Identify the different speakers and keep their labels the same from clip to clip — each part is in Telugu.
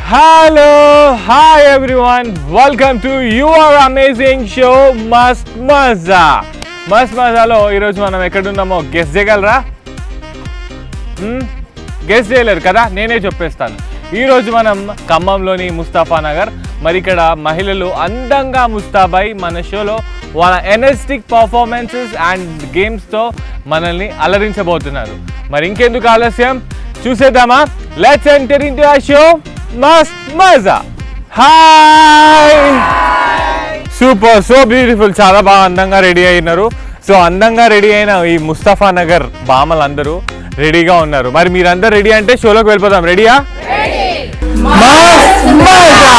Speaker 1: Hello, hi everyone. Welcome to your amazing show Mast Maza. Mast Mazaలో ఈరోజు మనం ఎక్కడున్నామో గెస్ చేయగలరా? గెస్ చేయలేరు కదా, నేనే చెప్పేస్తాను. ఈరోజు మనం ఖమ్మంలోని ముస్తాఫా నగర్, మరి ఇక్కడ మహిళలు అందంగా ముస్తాబై మన షోలో వాళ్ళ ఎనర్జెటిక్ పర్ఫార్మెన్సెస్ అండ్ గేమ్స్తో మనల్ని అలరించబోతున్నారు. మరి ఇంకెందుకు ఆలస్యం, చూసేద్దామా? లెట్స్ ఎంటర్ ఇంటూ ఆ షో మస్ట్ మజా. హాయ్, సూపర్, సో బ్యూటిఫుల్, చాలా బాగా అందంగా రెడీ అయినారు. సో అందంగా రెడీ అయిన ఈ ముస్తాఫా నగర్ బామలందరూ రెడీగా ఉన్నారు. మరి మీరందరూ రెడీ అంటే షోలోకి వెళ్ళిపోదాం. రెడీయా? మస్ట్ మజా.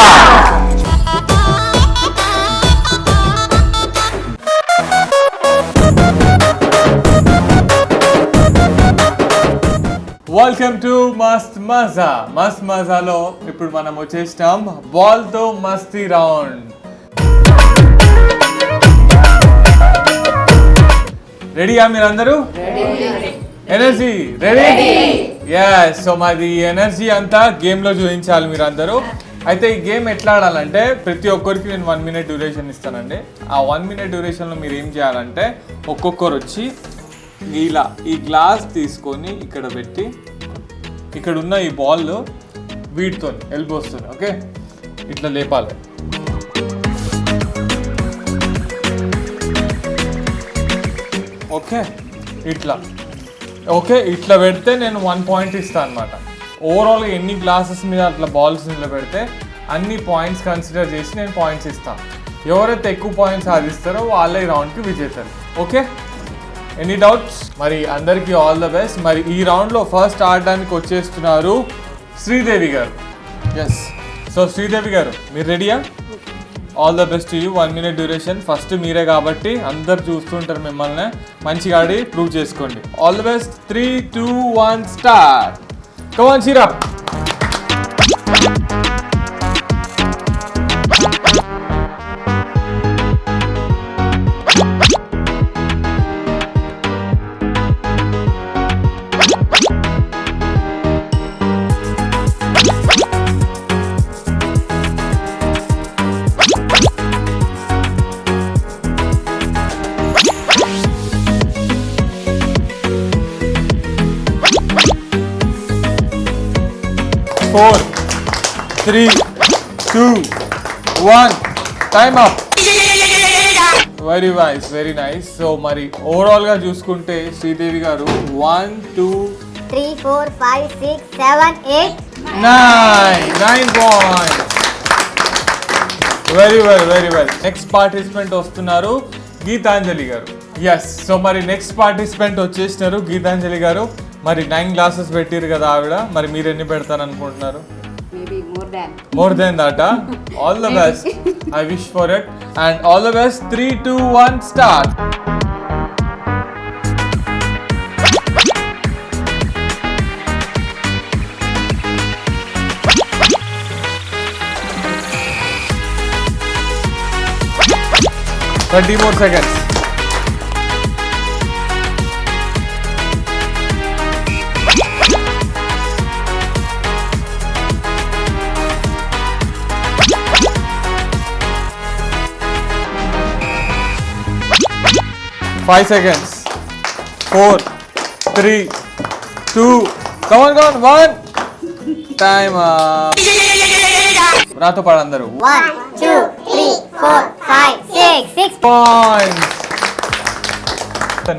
Speaker 1: వెల్కమ్ టు మస్ట్ మజా. మస్ట్ మజాలో ఇప్పుడు మనం వచ్చేసినాం బాల్ తో మస్తీ రౌండ్. రెడీయా మీరందరూ? Energy ready? yes. సో మాది ఎనర్జీ అంతా గేమ్ లో చూపించాలి మీరందరూ. అయితే ఈ గేమ్ ఎట్లా ఆడాలంటే ప్రతి ఒక్కరికి నేను 1 minute డ్యూరేషన్ ఇస్తానండి. ఆ 1 minute డ్యూరేషన్ లో మీరు ఏం చేయాలంటే ఒక్కొక్కరు వచ్చి ఇలా ఈ గ్లాస్ తీసుకొని ఇక్కడ పెట్టి ఇక్కడ ఉన్న ఈ బాల్ వీటితో ఎల్బోస్తుంది, ఓకే, ఇట్లా లేపాలి. ఓకే, ఇట్లా ఇట్లా పెడితే నేను 1 point ఇస్తాను అనమాట. ఓవరాల్గా ఎన్ని గ్లాసెస్ మీద అట్లా బాల్స్ మీద పెడితే అన్ని పాయింట్స్ కన్సిడర్ చేసి నేను పాయింట్స్ ఇస్తాను. ఎవరైతే ఎక్కువ పాయింట్స్ సాధిస్తారో వాళ్ళే ఈ రౌండ్కి విజేతారు. Okay, any doubts? మరి అందరికీ ఆల్ ద బెస్ట్. మరి ఈ రౌండ్లో ఫస్ట్ ఆడడానికి వచ్చేస్తున్నారు శ్రీదేవి గారు. ఎస్, సో శ్రీదేవి గారు మీరు రెడీయా? All the best to you. 1 minute duration. First మీరే కాబట్టి అందరు చూస్తుంటారు మిమ్మల్ని. మంచిగా ఆడి ప్రూవ్ చేసుకోండి. All the best. 3, 2, 1 start. Come on, cheer up. Four, 3, 2, 1 time up. Very nice, very nice. So మరి ఓవరాల్ గా చూసుకుంటే శ్రీదేవి గారు 1, 2,
Speaker 2: 3, 4, 5, 6, 7, 8,
Speaker 1: 9 points. Very well. Next participant వస్తున్నారు గీతాంజలి గారు. ఎస్, సో మరి నెక్స్ట్ పార్టిసిపెంట్ వచ్చేసినారు గీతాంజలి గారు. మరి 9 గ్లాసెస్ పెట్టారు కదా ఆవిడ, మరి మీరు ఎన్ని పెడతారు అనుకుంటున్నారు? More than that. All the best. I wish for it and all the best. 3, 2, 1 start. More seconds. Five seconds. 4, 3, 2, come on, 1. Time up. నాతో పాడు అందరూ.
Speaker 2: 1, 2, 3, 4, 5, 6
Speaker 1: points.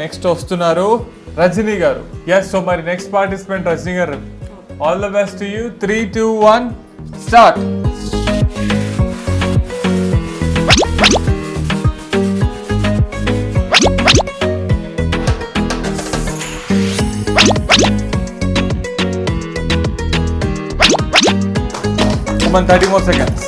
Speaker 1: నెక్స్ట్ వస్తున్నారు రజనీ గారు. ఎస్, సో మరి నెక్స్ట్ పార్టిసిపెంట్ రజనీ గారు. All the best to you. 3, 2, 1 start. Come on, 30 more seconds.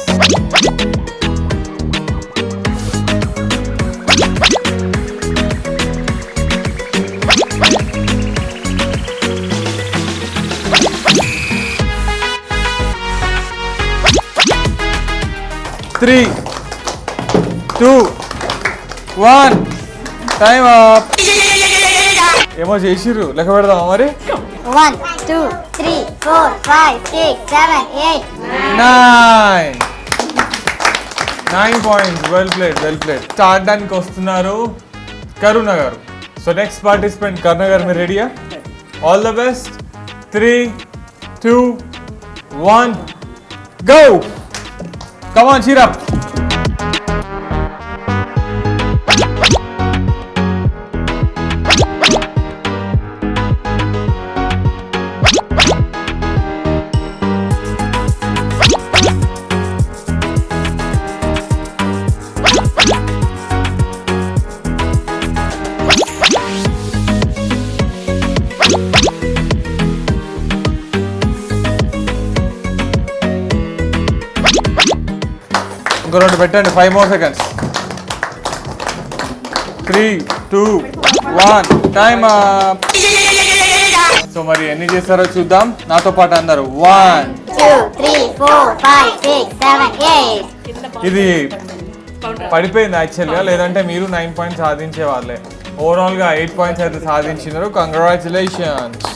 Speaker 1: Three, 2, 1 time up. ఏమో చేసిర్రు, లెక్క పెడదామా మరి?
Speaker 2: 1, 2, 3, 4, 5, 6, 7, 8.
Speaker 1: 9 points. Well played. Start దానికి వస్తున్నారు కరుణ గారు. సో నెక్స్ట్ పార్టిసిపెంట్ కరుణ గారు, మీరు రెడీయా? All the best. 3, 2, 1, go. Come on, cheer up. ఇంకో రెండు పెట్టండి. 5 more seconds. 3, 2, 1, time up. So మరి ఎన్ని చేస్తారో చూద్దాం. నాతో పాటు అందరు 1,
Speaker 2: 2, 3, 4, 5, 6, 7, 8.
Speaker 1: ఇది పడిపోయింది యాక్చువల్గా, లేదంటే మీరు 9 పాయింట్స్ సాధించే వాళ్ళే. ఓవరాల్గా 8 పాయింట్స్ అయితే సాధించినారు. కంగ్రాచులేషన్స్.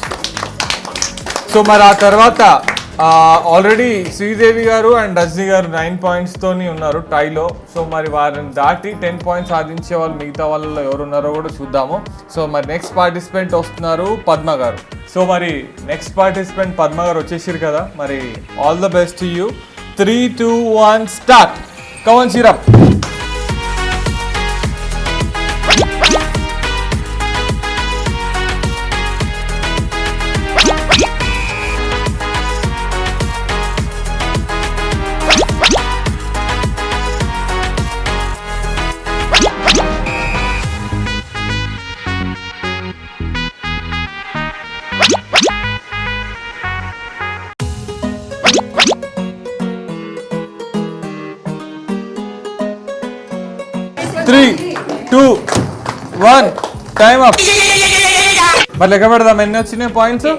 Speaker 1: సో మరి ఆ తర్వాత ఆల్రెడీ శ్రీదేవి గారు అండ్ రజనీ గారు 9 పాయింట్స్తోని ఉన్నారు టైలో. సో మరి వారిని దాటి 10 పాయింట్స్ సాధించే వాళ్ళు మిగతా వాళ్ళలో ఎవరు ఉన్నారో కూడా చూద్దాము. సో మరి నెక్స్ట్ పార్టిసిపెంట్ వస్తున్నారు పద్మ గారు. సో మరి నెక్స్ట్ పార్టిసిపెంట్ పద్మ గారు వచ్చేసారు కదా, మరి all the best to you. 3, 2, 1, start. Come on, cheer up. Three, 2, 1, time up. మరి లెక్క పెడదాం, ఎన్ని వచ్చినాయి పాయింట్స్?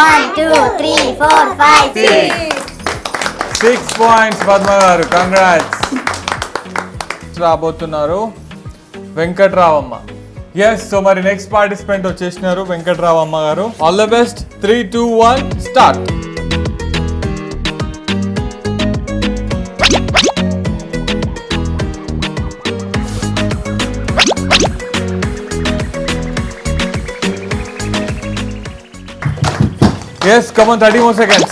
Speaker 2: 1, 2, 3, 4, 5,
Speaker 1: 6 పాయింట్స్ పద్మ గారు. కంగ్రాట్స్. రాబోతున్నారు వెంకట్రావమ్మ. ఎస్, సో మరి నెక్స్ట్ పార్టిసిపెంట్ వచ్చేసినారు వెంకట్రావమ్మ గారు. All the best. 3, 2, 1, start. Yes, come on, 30 more seconds.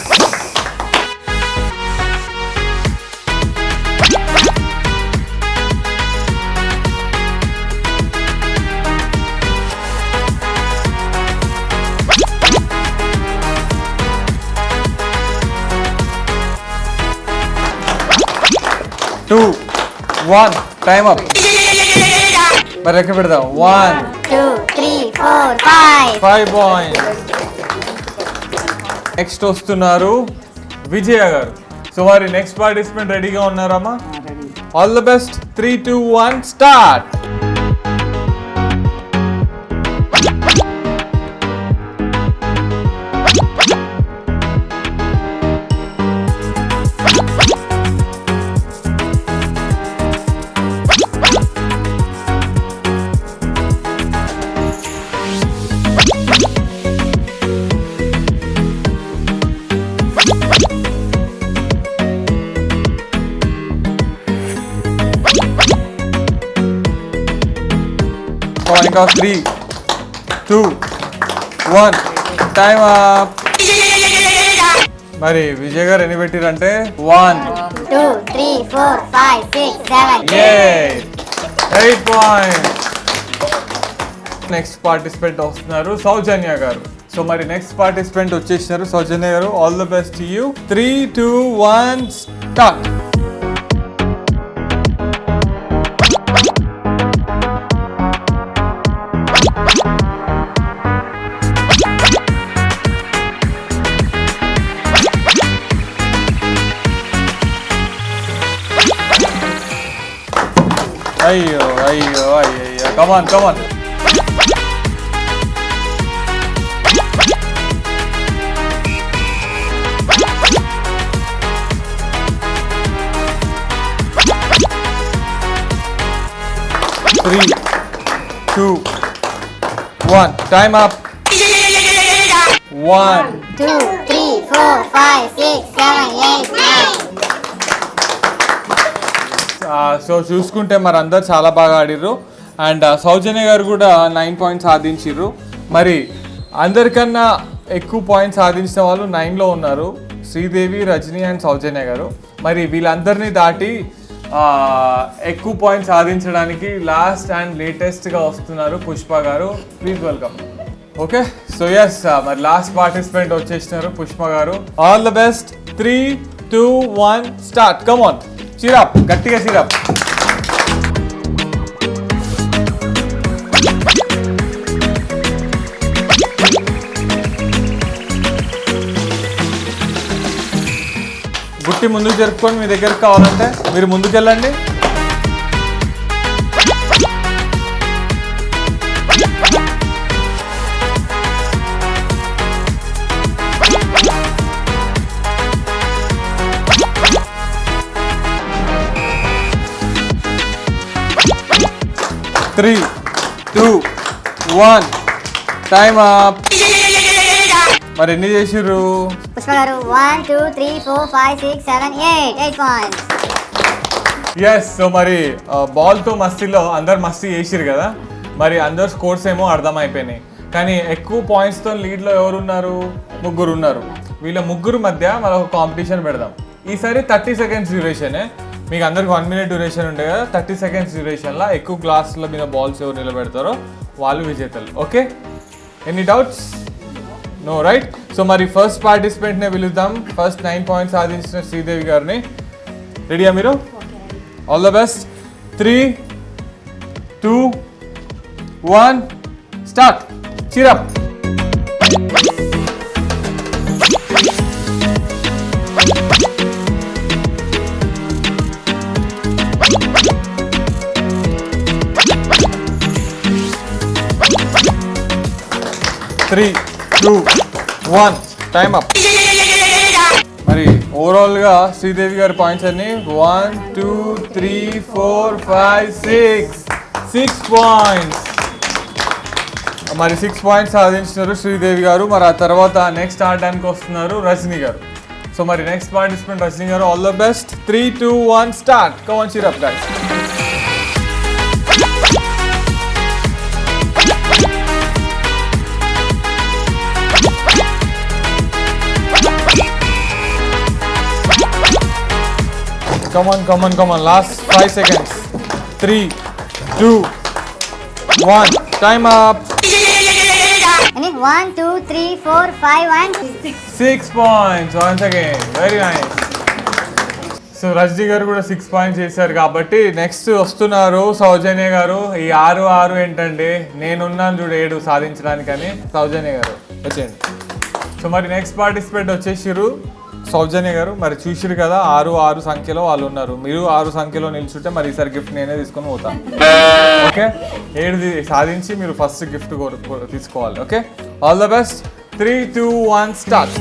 Speaker 1: Two, 1, time up. మరి లెక్క పెడదాం. 1,
Speaker 2: 2, 3, 4, 5.
Speaker 1: 5 points. నెక్స్ట్ వస్తున్నారు విజయ గారు. సో మరి నెక్స్ట్ పార్టిసిపెంట్ రెడీగా ఉన్నారమ్మా? All the best. 3, 2, 1, స్టార్ట్. ఇంకా 3, 2, 1, టైమ్ అప్. మరి విజయ్ గారు ఎన్ని పెట్టిరంటే 1,
Speaker 2: 2, 3, 4, 5, 6, 7,
Speaker 1: 8 పాయింట్స్. నెక్స్ట్ పార్టిసిపెంట్ వస్తున్నారు సౌజన్య గారు. సో మరి నెక్స్ట్ పార్టిసిపెంట్ వచ్చేసినారు సౌజన్య గారు. All the best to you. 3, 2, 1, start. అయ్యో అయ్యో అయ్యో, కమాన్ కమాన్. Three, 2, 1, time up. 1.
Speaker 2: 2, 3, 4, 5, 6, 7, 8, 9.
Speaker 1: సో చూసుకుంటే మరి అందరు చాలా బాగా ఆడిర్రు అండ్ సౌజన్య గారు కూడా 9 పాయింట్స్ సాధించారు. మరి అందరికన్నా ఎక్కువ పాయింట్స్ సాధించిన వాళ్ళు 9లో ఉన్నారు, శ్రీదేవి, రజని అండ్ సౌజన్య గారు. మరి వీళ్ళందరినీ దాటి ఎక్కువ పాయింట్స్ సాధించడానికి లాస్ట్ అండ్ లేటెస్ట్గా వస్తున్నారు పుష్ప గారు. Please welcome. Okay, so yes మరి లాస్ట్ పార్టిసిపెంట్ వచ్చేసినారు పుష్ప గారు. All the best. 3, 2, 1 start. Come on, syrup గట్టిగా సిరప్. గుట్టి ముందుకు జరుపుకొని మీ దగ్గరకు కావాలంటే మీరు ముందుకు వెళ్ళండి. Three, 2, 1 time up. మరి ఎన్ని చేసిర్రు
Speaker 2: పుష్ప గారు? 1, 2, 3, 4, 5, 6, 7, 8 పాయింట్స్.
Speaker 1: ఎస్, సో మరి బాల్తో మస్తీలో అందరు మస్తీ చేసిరు కదా. మరి అందరు స్కోర్స్ ఏమో అర్థమైపోయినాయి, కానీ ఎక్కువ పాయింట్స్తో లీడ్లో ఎవరున్నారు? ముగ్గురు ఉన్నారు. వీళ్ళ ముగ్గురు మధ్య మనం ఒక కాంపిటీషన్ పెడదాం. ఈసారి 30 సెకండ్స్ డ్యూరేషనే. మీకు అందరికి 1 minute డ్యూరేషన్ ఉండే కదా. 30 సెకండ్స్ డ్యూరేషన్లో ఎక్కువ గ్లాసుల మీద బాల్స్ ఎవరు నిలబెడతారో వాళ్ళు విజేతలు. Okay, any doubts? No, right? So మరి ఫస్ట్ పార్టిసిపెంట్నే పిలుద్దాం. ఫస్ట్ 9 పాయింట్స్ సాధించిన శ్రీదేవి గారిని. రెడీయా మీరు? All the best. 3, 2, 1 start. Cheer up. Three, 2, 1 time up. మరి ఓవరాల్గా శ్రీదేవి గారి పాయింట్స్ అన్ని 1, 2, 3, 4, 5, 6 పాయింట్స్. మరి 6 పాయింట్స్ సాధించినారు శ్రీదేవి గారు. మరి ఆ తర్వాత నెక్స్ట్ ఆడడానికి వస్తున్నారు రజని గారు. సో మరి నెక్స్ట్ పార్టిసిపెంట్ రజని గారు. All the best. 3, 2, 1 start. Come on, cheer up guys. Come on. Last 5 seconds. 3, 2, 1 time up.
Speaker 2: 1, 2, 3, 4, 5, 1,
Speaker 1: 6 points once again. Very nice. So Rajani గారు కూడా 6 పాయింట్స్ చేశారు కాబట్టి నెక్స్ట్ వస్తున్నారు సౌజన్య గారు. ఈ 6 ఏంటంటే నేనున్నాను చూడు 7 సాధించడానికని. సౌజన్య గారు వచ్చేయండి. సో మరి నెక్స్ట్ పార్టిసిపెంట్ వచ్చేసిరు సౌజన్య గారు. మరి చూసిరు కదా 6 సంఖ్యలో వాళ్ళు ఉన్నారు. మీరు 6 సంఖ్యలో నిల్చుంటే మరి ఈసారి గిఫ్ట్ నేనే తీసుకొని పోతాను. ఓకే, 7 సాధించి మీరు ఫస్ట్ గిఫ్ట్ తీసుకోవాలి. Okay, all the best. 3, 2, 1 start.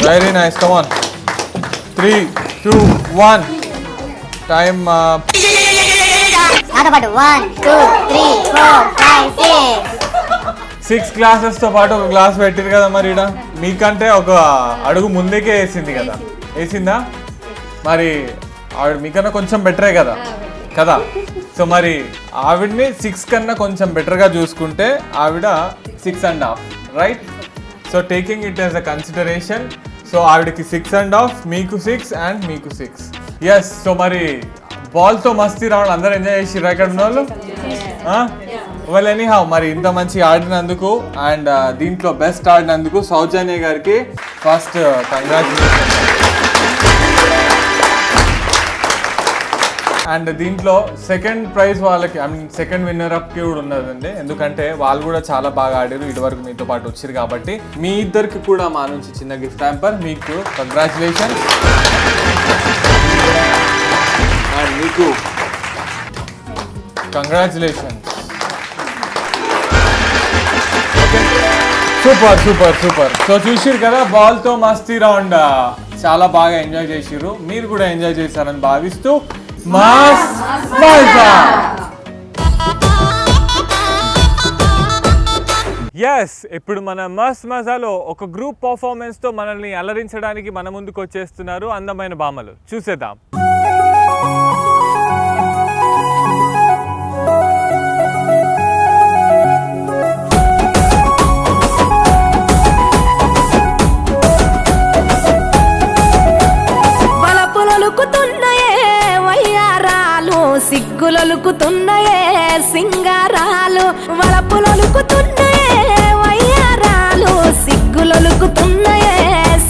Speaker 1: Very nice, come on. 3, 2, 1 time up.
Speaker 2: నాతో పాటు 1, 2, 3, 4, 5, 6.
Speaker 1: 6 గ్లాసెస్తో పాటు ఒక గ్లాస్ పెట్టిరు కదా. మరి ఇక్కడ మీకంటే ఒక అడుగు ముందుకే వేసింది కదా. వేసిందా? మరి ఆవిడ మీకన్నా కొంచెం బెటరే కదా. సో మరి ఆవిడని 6 కన్నా కొంచెం బెటర్గా చూసుకుంటే ఆవిడ 6.5, right? So taking it as a consideration. So ఆవిడకి 6.5, మీకు 6 అండ్ మీకు 6. ఎస్, సో మరి బాల్తో మస్తీ రావడం అందరూ ఎంజాయ్ చేసిర్రు ఇక్కడ ఉన్న వాళ్ళు. వెల్ ఎనీహౌ, మరి ఇంత మంచి ఆడినందుకు అండ్ దీంట్లో బెస్ట్ ఆడినందుకు సౌజన్య గారికి ఫస్ట్ కంగ్రాచులేషన్. అండ్ దీంట్లో సెకండ్ ప్రైజ్ వాళ్ళకి, ఐ మీన్ సెకండ్ విన్నర్ అప్కి కూడా ఉన్నదండి. ఎందుకంటే వాళ్ళు కూడా చాలా బాగా ఆడారు, ఇటువరకు మీతో పాటు వచ్చారు కాబట్టి. మీ ఇద్దరికి కూడా మా నుంచి చిన్న గిఫ్ట్ హ్యాంపర్. మీకు కంగ్రాచులేషన్ అండ్ మీకు congratulation. Okay, super super super. So చూసిరు కదా బాల్ తో మస్తీ రౌండ్ చాలా బాగా ఎంజాయ్ చేసిర్రు. మీరు కూడా ఎంజాయ్ చేశారని భావిస్తూ మస్త్ మజా. ఎస్, ఇప్పుడు మన మస్త్ మజాలో ఒక గ్రూప్ పర్ఫార్మెన్స్ తో మనల్ని అలరించడానికి మన ముందుకు వచ్చేస్తున్నారు అందమైన భామలు. చూసేద్దాం.
Speaker 3: సిగ్గులొలుకుతున్నాయే సింగారాలు, వలపులొలుకుతున్నాయే వయ్యారాలు, సిగ్గులొలుకుతున్నాయే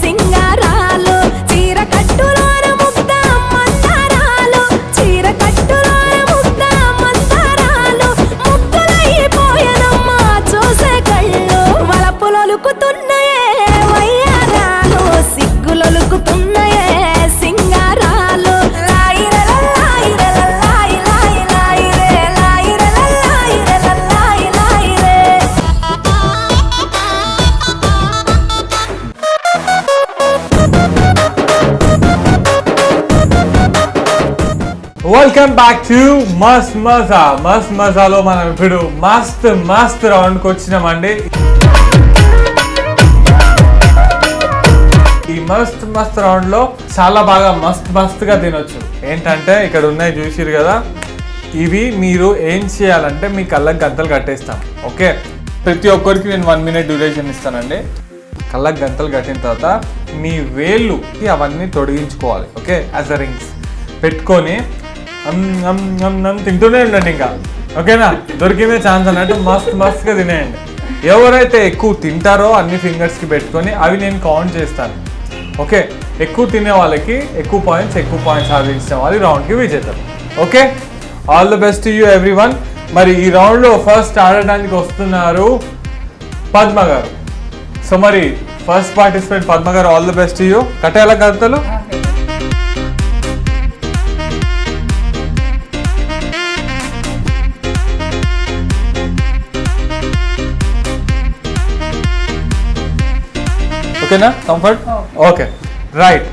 Speaker 3: సింగారాలు, చీర కట్టులోన ముద్ద మందారాలు, చీర కట్టులోన ముద్ద మందారాలు, ముగ్గులైపోయానమ్మా చూసే కళ్ళు, వలపులొలుకుతున్నాయే వయ్యారాలు, సిగ్గులొలుకుతున్నాయే సింగారాలు.
Speaker 1: వెల్కమ్ బ్యాక్ టు మస్త్ మజా. మస్త్ మజాలో మనం ఇప్పుడు మస్త్ మస్త్ రౌండ్కి వచ్చినామండి. ఈ మస్త్ మస్త్ రౌండ్ లో చాలా బాగా మస్త్ మస్తుగా తినొచ్చు. ఏంటంటే ఇక్కడ ఉన్నాయి చూసిరు కదా, ఇవి మీరు ఏం చేయాలంటే మీ కళ్ళకి గంతలు కట్టేస్తాం. ఓకే, ప్రతి ఒక్కరికి నేను 1 minute డ్యూరేషన్ ఇస్తానండి. కళ్ళకి గంతలు కట్టిన తర్వాత మీ వేళ్ళుకి అవన్నీ తొడిగించుకోవాలి. ఓకే, యాజ్ అ రింగ్స్ పెట్టుకొని తింటూనే ఉండండి ఇంకా. ఓకేనా, దొరికిందే ఛాన్స్ అన్నట్టు మస్త్ మస్తుగా తినేయండి. ఎవరైతే ఎక్కువ తింటారో అన్ని ఫింగర్స్కి పెట్టుకొని అవి నేను కౌంట్ చేస్తాను. ఓకే, ఎక్కువ తినే వాళ్ళకి ఎక్కువ పాయింట్స్ సాధించిన వాళ్ళు రౌండ్కి విజేతారు. Okay, all the best to you everyone. మరి ఈ రౌండ్లో ఫస్ట్ ఆడడానికి వస్తున్నారు పద్మ గారు. సో మరి first participant Padma garu, all the best to you. కట్టేయాల గంతలు. ఓకేనా, కంఫర్ట్? Okay, right.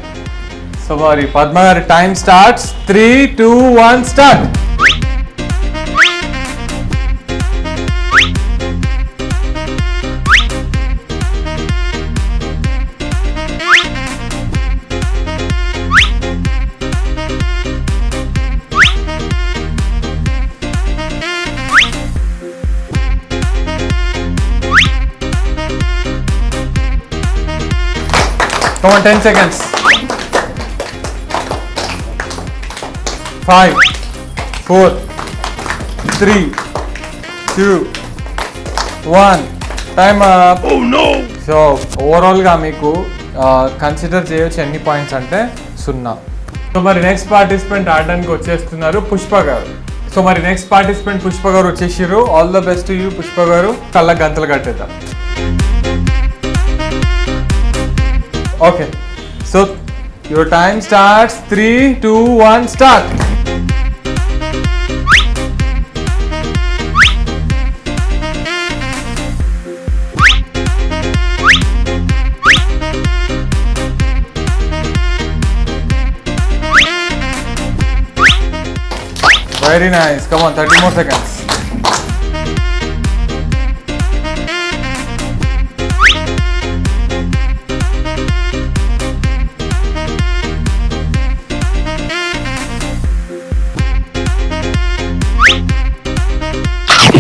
Speaker 1: సో మరి పద్మ గారి time starts. 3, 2, 1 start. Come on, 10 seconds. 5, 4, 3, 2, 1. Time up. Oh no. So overall గా మీకు కన్సిడర్ చేయొచ్చు ఎన్ని పాయింట్స్ అంటే 0. సో మరి నెక్స్ట్ పార్టిసిపెంట్ ఆడడానికి వచ్చేస్తున్నారు పుష్ప గారు. సో మరి నెక్స్ట్ పార్టిసిపెంట్ పుష్ప గారు వచ్చేసారు. All the best to you Pushpa గారు. కళ్ళ గంతలు కట్టేద్దాం. Okay, so your time starts. 3, 2, 1 start. Very nice. Come on, 30 more seconds.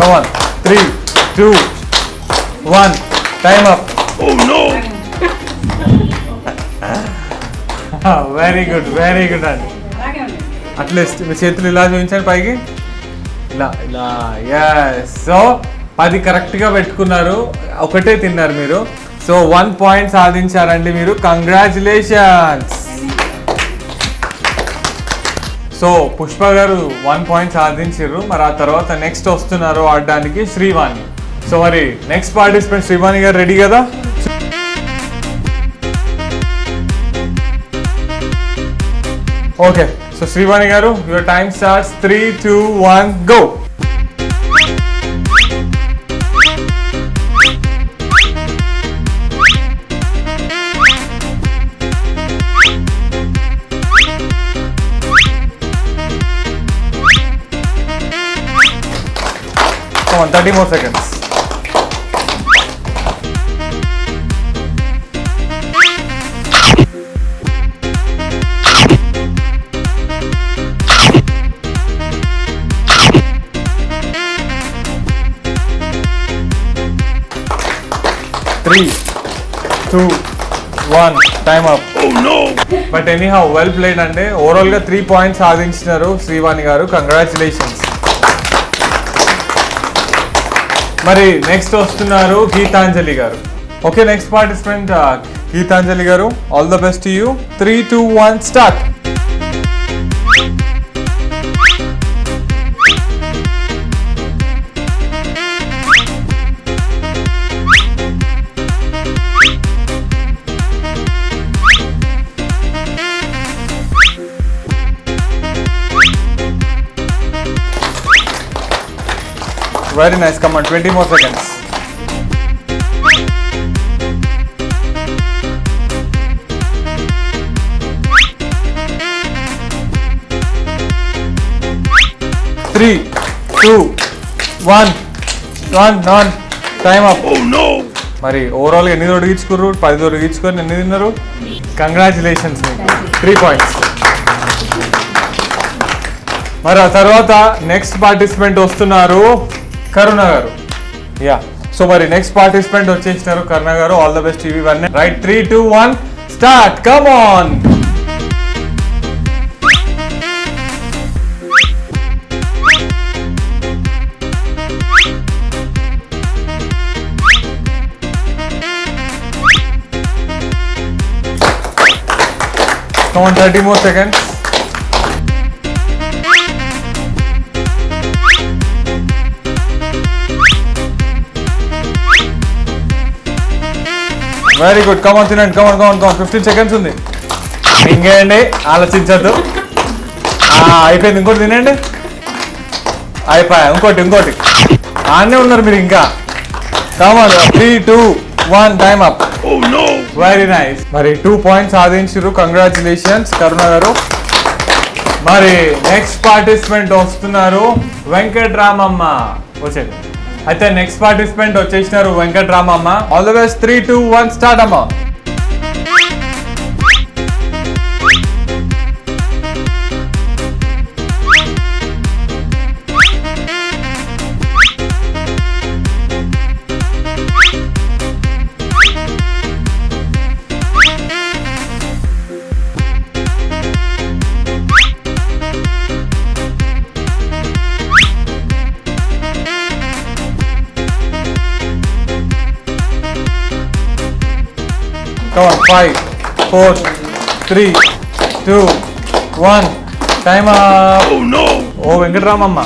Speaker 1: Come on, 3, 2, 1, time up. Oh no! Very good అండి. అట్లీస్ట్ మీ చేతులు ఇలా చూపించండి పైకి, ఇలా ఇలా. ఎస్, సో 10 కరెక్ట్గా పెట్టుకున్నారు, ఒకటే తిన్నారు మీరు. సో 1 point సాధించారండి మీరు. కంగ్రాచులేషన్స్. సో పుష్ప గారు 1 point సాధించారు. మరి ఆ తర్వాత నెక్స్ట్ వస్తున్నారు ఆడడానికి శ్రీవాణి. సో మరి నెక్స్ట్ పార్టిసిపెంట్ శ్రీవాణి గారు రెడీ కదా? ఓకే, సో శ్రీవాణి గారు, your time starts. 3, 2, 1 go. on, 30 more seconds. Three, 2, 1, time up. Oh no! But anyhow, well played అంటే ఓవరాల్ గా 3 points సాధించినారు శ్రీవాణి గారు. కంగ్రాచులేషన్స్. మరి నెక్స్ట్ వస్తున్నారు గీతాంజలి గారు. ఓకే, నెక్స్ట్ పార్టిసిపెంట్ గీతాంజలి గారు. All the best to you. 3, 2, 1, start. Very nice, come on, 20 more seconds. Three, 2, 1, time up. Oh no! మరి ఓవరాల్ ఎన్ని దొడిగించుకుర్రు? 10 దొడిగించుకొని ఎన్ని తిన్నారు? కంగ్రాచులేషన్స్ మీకు, 3 points. మరి ఆ తర్వాత నెక్స్ట్ పార్టిసిపెంట్ వస్తున్నారు కరుణ గారు. యా, సో మరి నెక్స్ట్ పార్టిసిపెంట్ వచ్చేసినారు Karuna garu. All the best TV one. Right, 3, 2, 1, start. Come on. Come on, 30 more seconds. Very good, come on తినండి, కమాన్ 15 seconds ఉంది. ఇంకేండి, ఆలోచించద్దు. అయిపోయింది, ఇంకోటి తినండి. అయిపోయా, ఇంకోటి ఆనే ఉన్నారు మీరు ఇంకా. కమాన్, 3, 2, 1, టైమ్ అప్. Very nice. మరి 2 points సాధించారు. కంగ్రాచులేషన్స్ కరుణ గారు. మరి నెక్స్ట్ పార్టిసిపెంట్ వస్తున్నారు వెంకట్రామమ్మ. వచ్చేది అయితే నెక్స్ట్ పార్టిసిపెంట్ వచ్చేసినారు Venkatramamma. All the best. 3, 2, 1, start అమ్మా. Come on, 5, 4, 3, 2, 1, time up. Oh no! Oh, Venkataramamma.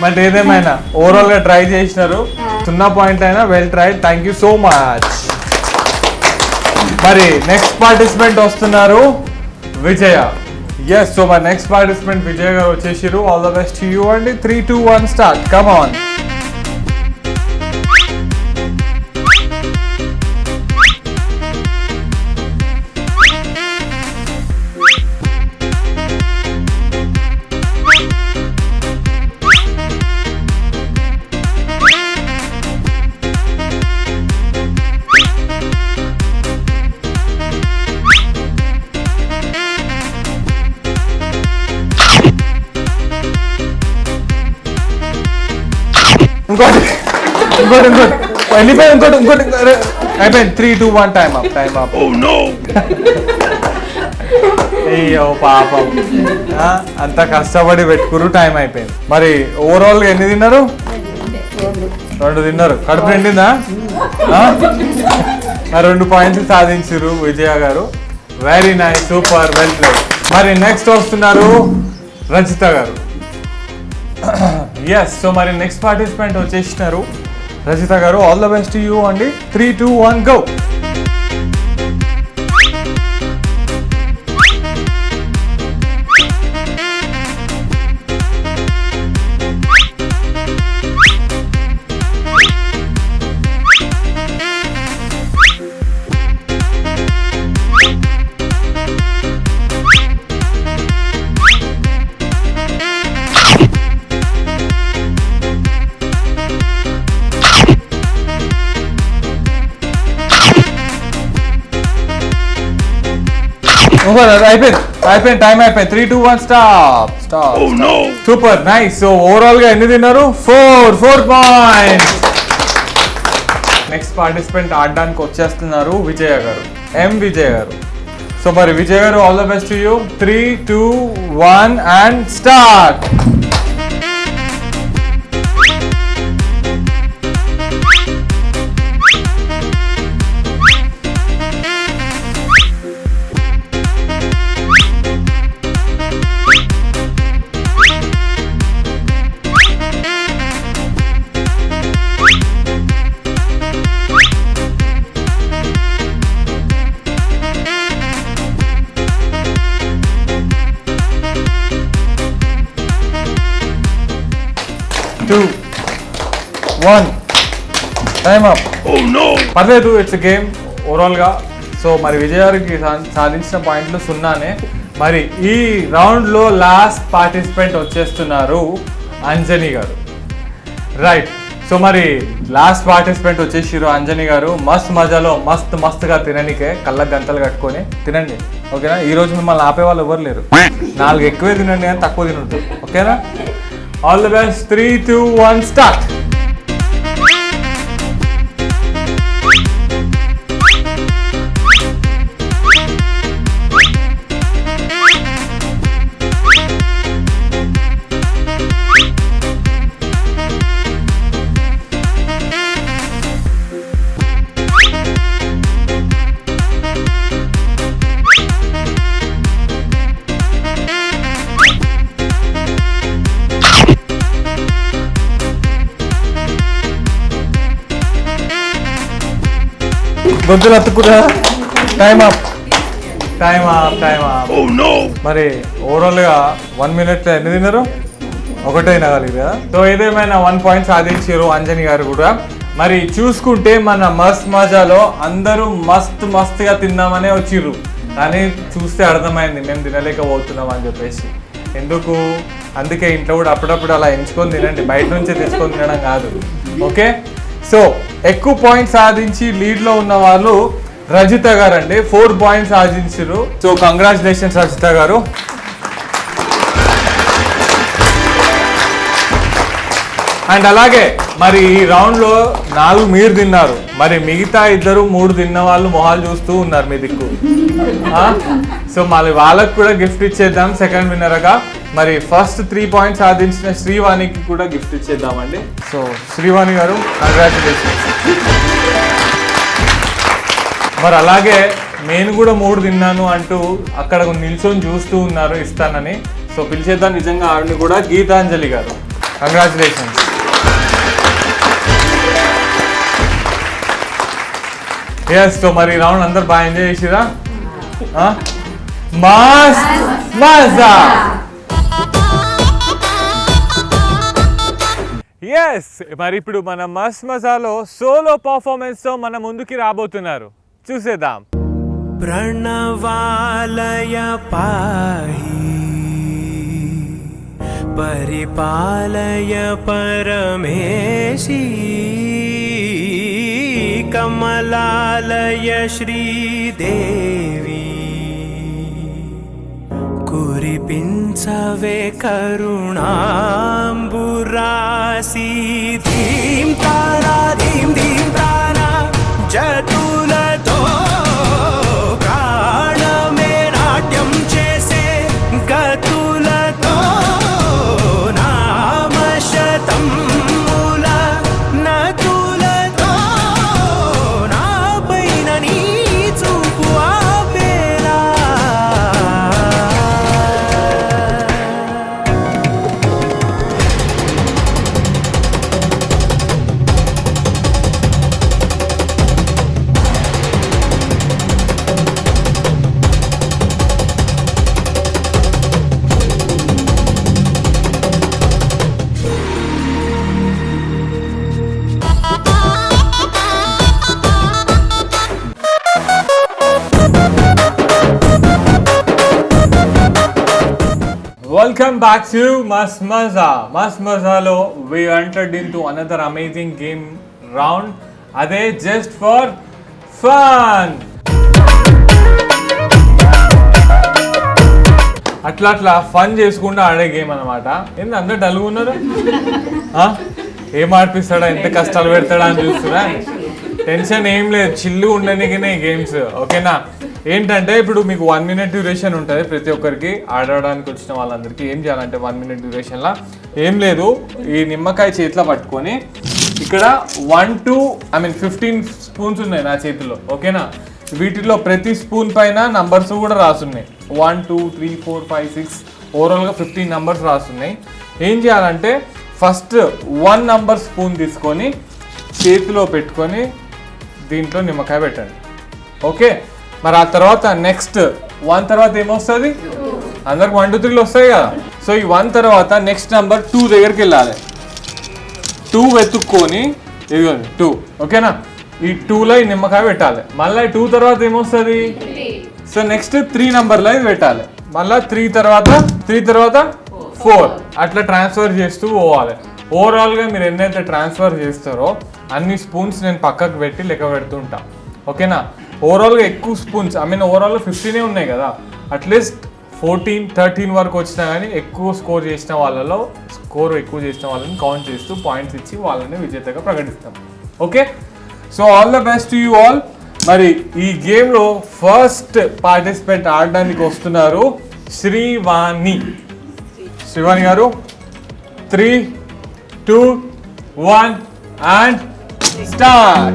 Speaker 1: But ఏదేమైనా ఓవరాల్ గా ట్రై చేసినారు. 0 point అయినా well tried. Thank you so much. మరి నెక్స్ట్ పార్టిసిపెంట్ వస్తున్నారు విజయ. ఎస్, సో మరి నెక్స్ట్ పార్టిసిపెంట్ విజయ గారు వచ్చేసారు. All the best to you అండి. 3, 2, 1, స్టార్ట్. Come on. ఇంకోటి వెళ్ళిపోయి ఇంకోటి అయిపోయింది. 3, 2, 1, టైమ్ అప్. అయ్యో పాపం, అంత కష్టపడి పెట్టుకురు, టైం అయిపోయింది. మరి ఓవరాల్ గా ఎన్ని తిన్నారు? 2 తిన్నారు. కడుపు నిండిందా? 2 points సాధించారు విజయ గారు. Very nice, super, well played. మరి నెక్స్ట్ వస్తున్నారు రజిత గారు. ఎస్, సో మరి నెక్స్ట్ పార్టిసిపెంట్ వచ్చేసినారు రజిత గారు. ఆల్ ద బెస్ట్ యూ అండి. 3, 2, 1, గో. అయిపోయింది టైం అయిపోయింది 3, 2, 1 stop super nice. So overall గా ఎన్ని తిన్నారు? 4 పాయింట్స్. నెక్స్ట్ పార్టిసిపెంట్ ఆడడానికి వచ్చేస్తున్నారు విజయ గారు, విజయ గారు. సో మరి విజయ్ గారు, all the best to you. 3, 2, 1 and start. Time up. పర్లేదు, ఇట్స్ గేమ్ ఓవరాల్గా. సో మరి విజయ్ గారికి సాధించిన పాయింట్లు 0. మరి ఈ రౌండ్లో లాస్ట్ పార్టిసిపెంట్ వచ్చేస్తున్నారు అంజని గారు. రైట్. సో మరి లాస్ట్ పార్టిసిపెంట్ వచ్చేసిరు అంజని గారు. మస్త్ మజాలో మస్తుగా తిననికే కళ్ళకు గంటలు కట్టుకొని తినండి, ఓకేనా? ఈరోజు మిమ్మల్ని ఆపే వాళ్ళు ఎవరు లేరు. 4 ఎక్కువే తినండి అని తక్కువ తినద్దు, ఓకేనా? All the best. 3, 2, 1 స్టార్ట్. గొంతులు అతుక్కురా. Time up. మరి ఓవరాల్ గా 1 minute ఎన్ని తిన్నారు? 1 తినగలిగారు కదా. సో ఏదేమైనా 1 point సాధించారు అంజని గారు కూడా. మరి చూసుకుంటే మన మస్త్ మజాలో అందరూ మస్తుగా తిందామనే వచ్చిర్రు, కానీ చూస్తే అర్థమైంది మేము తినలేకపోతున్నాం అని చెప్పేసి. ఎందుకు? అందుకే ఇంట్లో కూడా అప్పుడప్పుడు అలా ఎంచుకొని తినండి, బయట నుంచే తెచ్చుకొని తినడం కాదు, ఓకే? సో ఎక్కువ పాయింట్స్ సాధించి లీడ్లో ఉన్న వాళ్ళు రజిత గారు అండి. 4 points సాధించారు. సో కంగ్రాచులేషన్స్ రజిత గారు. అండ్ అలాగే మరి ఈ రౌండ్లో 4 మీరు తిన్నారు, మరి మిగతా 2, 3 తిన్న వాళ్ళు మొహాలు చూస్తూ ఉన్నారు మీ దిక్కు. సో మళ్ళీ వాళ్ళకు కూడా గిఫ్ట్ ఇచ్చేద్దాం సెకండ్ విన్నర్గా. మరి ఫస్ట్ 3 points సాధించిన శ్రీవాణికి కూడా గిఫ్ట్ ఇచ్చేద్దామండి. సో శ్రీవాణి గారు, కంగ్రాచులేషన్స్. మరి అలాగే నేను కూడా 3 తిన్నాను అంటూ అక్కడ నిల్చొని చూస్తూ ఉన్నారు ఇస్తానని. సో పిలిచేద్దాం నిజంగా ఆవిడని కూడా. గీతాంజలి గారు, కంగ్రాచులేషన్స్. ఎస్. సో మరి రౌండ్ అందరు బాగా ఎంజాయ్ చేసిరా? మజా. ఎస్. మరి ఇప్పుడు మన మస్త్ మజాలో సోలో పర్ఫార్మెన్స్ తో మన ముందుకి రాబోతున్నారు, చూసేద్దాం.
Speaker 4: ప్రణవాలయ పాహి పరిపాలయ పరమేశి కమలాలయ శ్రీదేవి కురిపించవే కరుణాంబురాసి ధీం తారా ధీం ధీం తారా జతులతో ప్రాణమే నాట్యం చేసే గతులతో నామశతం మూల నతులతో నా పైన నీ చూపు ఆపేలా
Speaker 1: Welcome back to Mast Maza. Mast Mazalo, we entered into another amazing game round. Ade just for fun. అట్లా అట్లా ఫన్ చేసుకుంటూ ఆడే గేమ్ అనమాట. ఏంది అందరు డల్గా ఉన్నారు? ఏం ఆడిపిస్తాడా, ఎంత కష్టాలు పెడతాడా అని చూస్తున్నా. టెన్షన్ ఏం లేదు, చిల్లు ఉండనికనే గేమ్స్. ఓకేనా? ఏంటంటే ఇప్పుడు మీకు 1 minute డ్యూరేషన్ ఉంటుంది ప్రతి ఒక్కరికి. ఆడడానికి వచ్చిన వాళ్ళందరికీ ఏం చేయాలంటే 1 minute డ్యూరేషన్లో ఏం లేదు, ఈ నిమ్మకాయ చేతిలో పట్టుకొని ఇక్కడ 15 స్పూన్స్ ఉన్నాయి నా చేతిలో. ఓకేనా? వీటిలో ప్రతి స్పూన్ పైన నంబర్స్ కూడా రాసున్నాయి. 1 2 3 4 5 6 ఓవరాల్గా 15 నంబర్స్ రాసున్నాయి. ఏం చేయాలంటే ఫస్ట్ 1 నంబర్ స్పూన్ తీసుకొని చేతిలో పెట్టుకొని దీంట్లో నిమ్మకాయ పెట్టండి. ఓకే, మరి ఆ తర్వాత నెక్స్ట్ 1 తర్వాత ఏమొస్తుంది? అందరికి 1 2 3 వస్తాయి కదా. సో ఈ 1 తర్వాత నెక్స్ట్ నెంబర్ 2 దగ్గరికి వెళ్ళాలి. 2 వెతుక్కొని ఇదిగోండి 2. ఓకేనా? ఈ 2లో ఈ నిమ్మకాయ పెట్టాలి. మళ్ళీ 2 తర్వాత ఏమొస్తుంది? సో నెక్స్ట్ 3 నెంబర్లో ఇది పెట్టాలి. మళ్ళీ 3 తర్వాత 4 అట్లా ట్రాన్స్ఫర్ చేస్తూ పోవాలి. ఓవరాల్గా మీరు ఎన్నైతే ట్రాన్స్ఫర్ చేస్తారో అన్ని స్పూన్స్ నేను పక్కకు పెట్టి లెక్క పెడుతుంటా. ఓకేనా? ఓవరాల్గా ఎక్కువ స్పూన్స్ ఓవరాల్గా 15 ఉన్నాయి కదా, అట్లీస్ట్ 14 13 వరకు వచ్చినా కానీ ఎక్కువ స్కోర్ చేసిన వాళ్ళని కౌంట్ చేస్తూ పాయింట్స్ ఇచ్చి వాళ్ళని విజేతగా ప్రకటిస్తాం. Okay, so all the best to you all. మరి ఈ గేమ్లో ఫస్ట్ పార్టిసిపెంట్ ఆడడానికి వస్తున్నారు శ్రీవాణి గారు. 3 2 1 and start.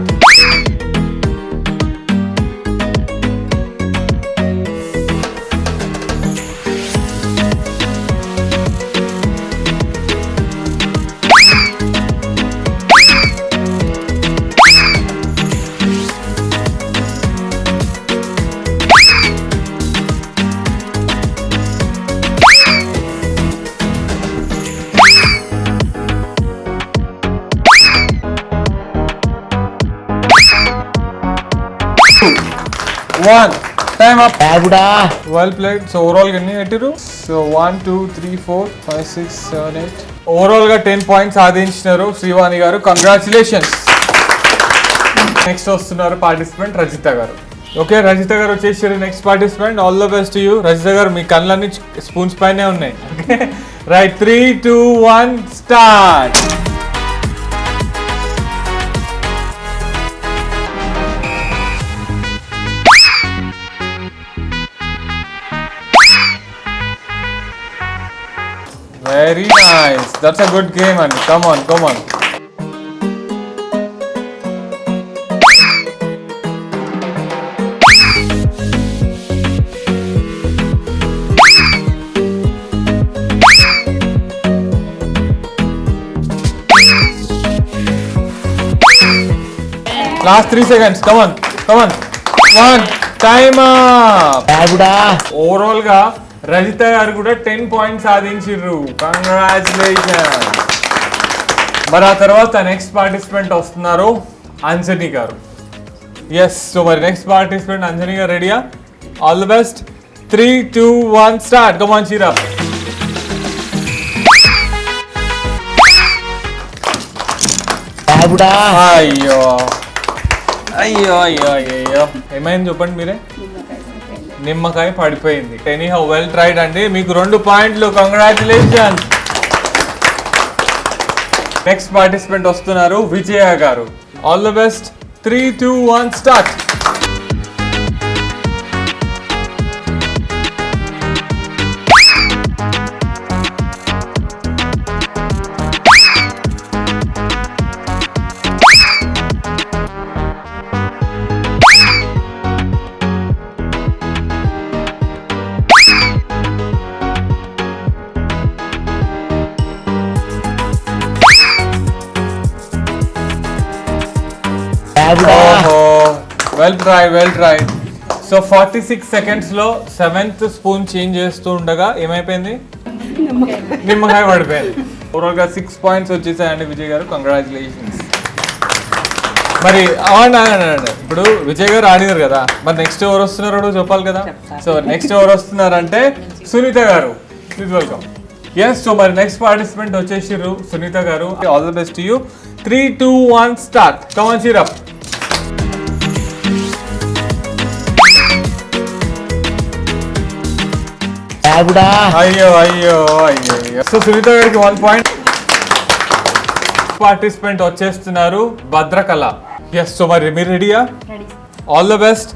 Speaker 1: One. Time up. Well played. So overall ఎన్ని పెట్టిరు? So 1 2 3 4 5 6 7 8 ఓవరాల్ గా 10 పాయింట్స్ సాధించినారు శ్రీవాణి గారు. కంగ్రాచులేషన్స్. నెక్స్ట్ వస్తున్నారు పార్టిసిపెంట్ రజిత గారు. ఓకే, రజిత గారు వచ్చేసారు next participant. All the best to you Rajitha గారు. మీ కళ్ళన్నీ స్పూన్స్ పైనే ఉన్నాయి. Right, 3 2 1 start. Very nice. That's a good game, and come on. Last 3 seconds. Come on. 1. Time up. Overall ga Rajitha గారు కూడా 10 పాయింట్స్ సాధించారు. కంగ్రాచులేషన్. మరి ఆ తర్వాత నెక్స్ట్ పార్టిసిపెంట్ వస్తున్నారు అంజని గారు. ఎస్, సో మరి నెక్స్ట్ పార్టిసిపెంట్ అంజని గారు రెడీయా? All the best. 3 2 1 start. Come on, cheer up. అయ్యో ఏమైంది చెప్పండి మీరే. నిమ్మకాయ పడిపోయింది. ఎనీహౌ వెల్ ట్రైడ్ అండి. మీకు 2 పాయింట్లు. కంగ్రాచులేషన్స్. నెక్స్ట్ పార్టిసిపెంట్ వస్తున్నారు విజయ గారు. All the best. 3 2 1 start. Well try. So 46 సెకండ్స్లో 7th స్పూన్ చేంజ్ చేస్తూ ఉండగా ఏమైపోయింది? నిమ్మకాయ పడిపోయింది. ఓవరాల్గా 6 పాయింట్స్ వచ్చేసాయండి విజయ్ గారు. కంగ్రాచులేషన్స్. మరి ఇప్పుడు విజయ్ గారు ఆడినారు కదా, మరి నెక్స్ట్ ఎవరు వస్తున్నారో చెప్పాలి కదా. సో నెక్స్ట్ ఎవరు వస్తున్నారంటే సునీత గారు. Please welcome. ఎస్, సో మరి నెక్స్ట్ పార్టిసిపెంట్ వచ్చేసిర్రు సునీత గారు. All the best to you. 3 2 1 start. Come on, cheer up. అయ్యో అయ్యో అయ్యో. సో సునీత గారికి 1 పాయింట్. పార్టిసిపెంట్ వచ్చేస్తున్నారు భద్రకళ. ఎస్, సో మరి మీరు రెడీయా? All the best.